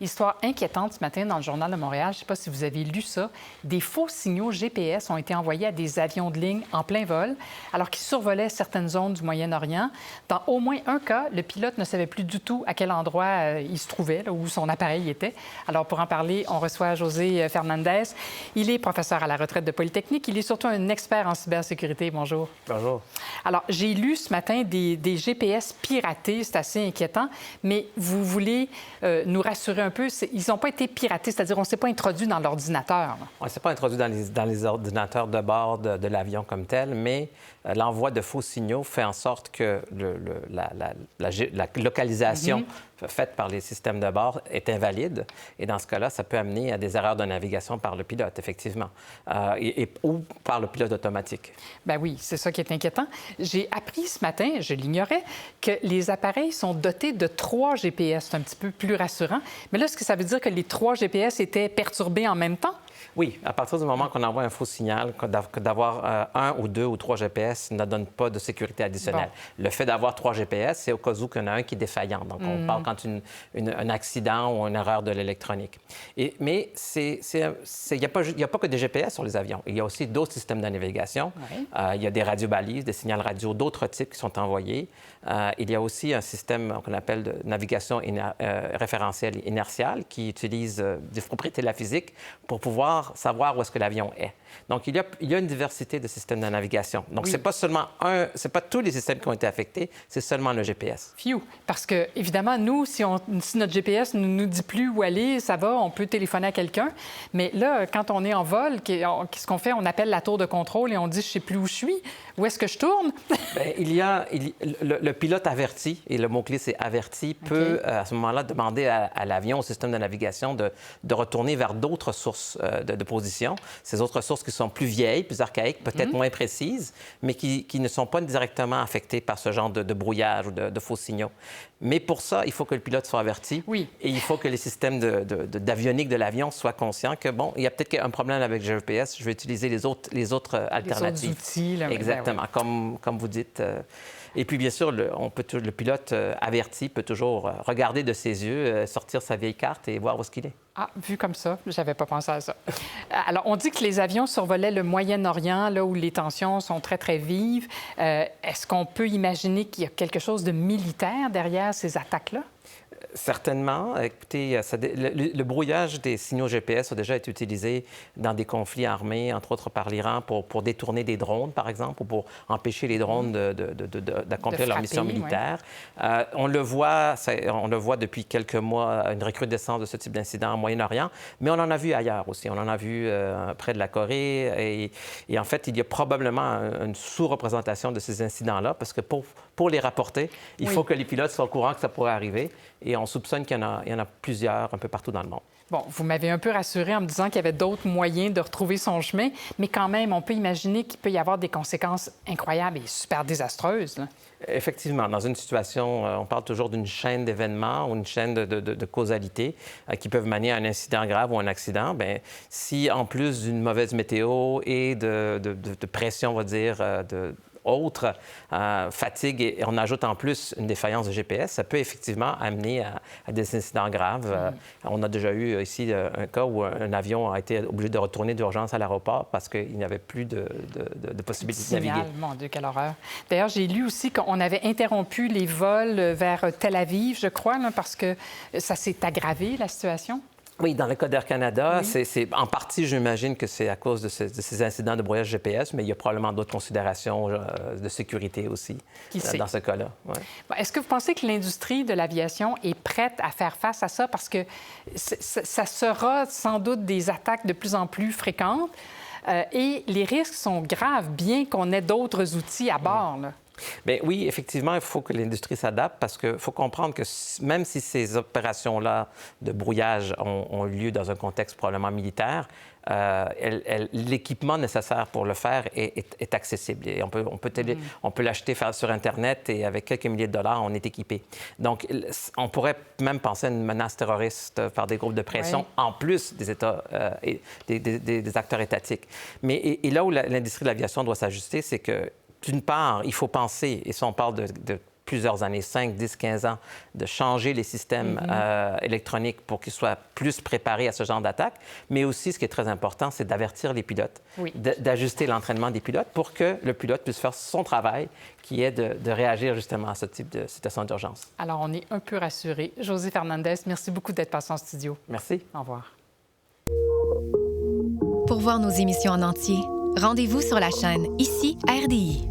Histoire inquiétante ce matin dans le Journal de Montréal. Je ne sais pas si vous avez lu ça. Des faux signaux GPS ont été envoyés à des avions de ligne en plein vol alors qu'ils survolaient certaines zones du Moyen-Orient. Dans au moins un cas, le pilote ne savait plus du tout à quel endroit il se trouvait, là, où son appareil était. Alors, pour en parler, on reçoit José Fernandez. Il est professeur à la retraite de Polytechnique. Il est surtout un expert en cybersécurité. Bonjour. Bonjour. Alors, j'ai lu ce matin des GPS piratés. C'est assez inquiétant. Mais vous voulez nous rassurer un peu. Ils n'ont pas été piratés, c'est-à-dire on ne s'est pas introduit dans l'ordinateur. On ne s'est pas introduit dans les ordinateurs de bord de l'avion comme tel, mais l'envoi de faux signaux fait en sorte que la localisation faite par les systèmes de bord est invalide. Et dans ce cas-là, ça peut amener à des erreurs de navigation par le pilote, effectivement, ou par le pilote automatique. Bien oui, c'est ça qui est inquiétant. J'ai appris ce matin, je l'ignorais, que les appareils sont dotés de 3 GPS. C'est un petit peu plus rassurant. Mais là, est-ce que ça veut dire que les 3 GPS étaient perturbés en même temps? Oui, à partir du moment qu'on envoie un faux signal, d'avoir 1 ou 2 ou 3 GPS ne donne pas de sécurité additionnelle. Bon. Le fait d'avoir 3 GPS, c'est au cas où qu'il y en a un qui est défaillant. Donc, on parle quand un accident ou une erreur de l'électronique. Mais il n'y a pas que des GPS sur les avions. Il y a aussi d'autres systèmes de navigation. Oui. Il y a des radiobalises, des signaux radio, d'autres types qui sont envoyés. Il y a aussi un système qu'on appelle de navigation référentielle inertiale qui utilise des propriétés de la physique pour pouvoir savoir où est-ce que l'avion est. Donc, il y a une diversité de systèmes de navigation. Donc, oui. C'est pas tous les systèmes qui ont été affectés, c'est seulement le GPS. Phew! Parce que, évidemment, nous, si notre GPS ne nous dit plus où aller, ça va, on peut téléphoner à quelqu'un. Mais là, quand on est en vol, qu'est-ce qu'on fait? On appelle la tour de contrôle et on dit « je ne sais plus où je suis. Où est-ce que je tourne? » Bien, le pilote averti, et le mot-clé, c'est « averti », peut, à ce moment-là, demander à l'avion, au système de navigation, de retourner vers d'autres sources de position. Ces autres sources qui sont plus vieilles, plus archaïques, peut-être moins précises, mais qui ne sont pas directement affectées par ce genre de brouillage ou de faux signaux. Mais pour ça, il faut que le pilote soit averti. Oui. Et il faut que les systèmes d'avionique de l'avion soient conscients que, bon, il y a peut-être un problème avec le GPS, je vais utiliser les autres alternatives. Les autres outils. Là, exactement, comme vous dites. Et puis, bien sûr, le pilote averti peut toujours regarder de ses yeux, sortir sa vieille carte et voir où est-ce qu'il est. Ah, vu comme ça, je n'avais pas pensé à ça. Alors, on dit que les avions survolaient le Moyen-Orient, là où les tensions sont très, très vives. Est-ce qu'on peut imaginer qu'il y a quelque chose de militaire derrière ces attaques-là? Certainement. Écoutez, le brouillage des signaux GPS a déjà été utilisé dans des conflits armés, entre autres par l'Iran, pour détourner des drones, par exemple, ou pour empêcher les drones d'accomplir leur mission militaire. Oui. On le voit depuis quelques mois, une recrudescence de ce type d'incident au Moyen-Orient, mais on en a vu ailleurs aussi. On en a vu près de la Corée. Et en fait, il y a probablement une sous-représentation de ces incidents-là, parce que pour les rapporter, il faut que les pilotes soient au courant que ça pourrait arriver. Et on soupçonne qu'il y en a plusieurs un peu partout dans le monde. Bon, vous m'avez un peu rassuré en me disant qu'il y avait d'autres moyens de retrouver son chemin, mais quand même, on peut imaginer qu'il peut y avoir des conséquences incroyables et super désastreuses, là. Effectivement, dans une situation, on parle toujours d'une chaîne d'événements ou une chaîne de causalité qui peuvent mener à un incident grave ou un accident. Bien, si en plus d'une mauvaise météo et de pression, on va dire, autre fatigue, et on ajoute en plus une défaillance de GPS, ça peut effectivement amener à des incidents graves. On a déjà eu ici un cas où un avion a été obligé de retourner d'urgence à l'aéroport parce qu'il n'y avait plus de possibilité de naviguer. Mon Dieu, quelle horreur. D'ailleurs, j'ai lu aussi qu'on avait interrompu les vols vers Tel Aviv, je crois, là, parce que ça s'est aggravé, la situation. Oui, dans le cas d'Air Canada, c'est en partie, j'imagine que c'est à cause de ces incidents de brouillage GPS, mais il y a probablement d'autres considérations de sécurité aussi dans ce cas-là. Ouais. Bon, est-ce que vous pensez que l'industrie de l'aviation est prête à faire face à ça? Parce que ça sera sans doute des attaques de plus en plus fréquentes et les risques sont graves, bien qu'on ait d'autres outils à bord, là. Bien, oui, effectivement, il faut que l'industrie s'adapte parce qu'il faut comprendre que même si ces opérations-là de brouillage ont lieu dans un contexte probablement militaire, l'équipement nécessaire pour le faire est accessible. Et on peut l'acheter sur Internet et avec quelques milliers de dollars, on est équipé. Donc, on pourrait même penser à une menace terroriste par des groupes de pression, en plus des États et des acteurs étatiques. Mais là où l'industrie de l'aviation doit s'ajuster, c'est que d'une part, il faut penser, et ça on parle de plusieurs années, 5, 10, 15 ans, de changer les systèmes électroniques pour qu'ils soient plus préparés à ce genre d'attaque. Mais aussi, ce qui est très important, c'est d'avertir les pilotes, d'ajuster l'entraînement des pilotes pour que le pilote puisse faire son travail, qui est de réagir justement à ce type de situation d'urgence. Alors, on est un peu rassurés. José Fernandez, merci beaucoup d'être passé en studio. Merci. Au revoir. Pour voir nos émissions en entier, rendez-vous sur la chaîne ICI RDI.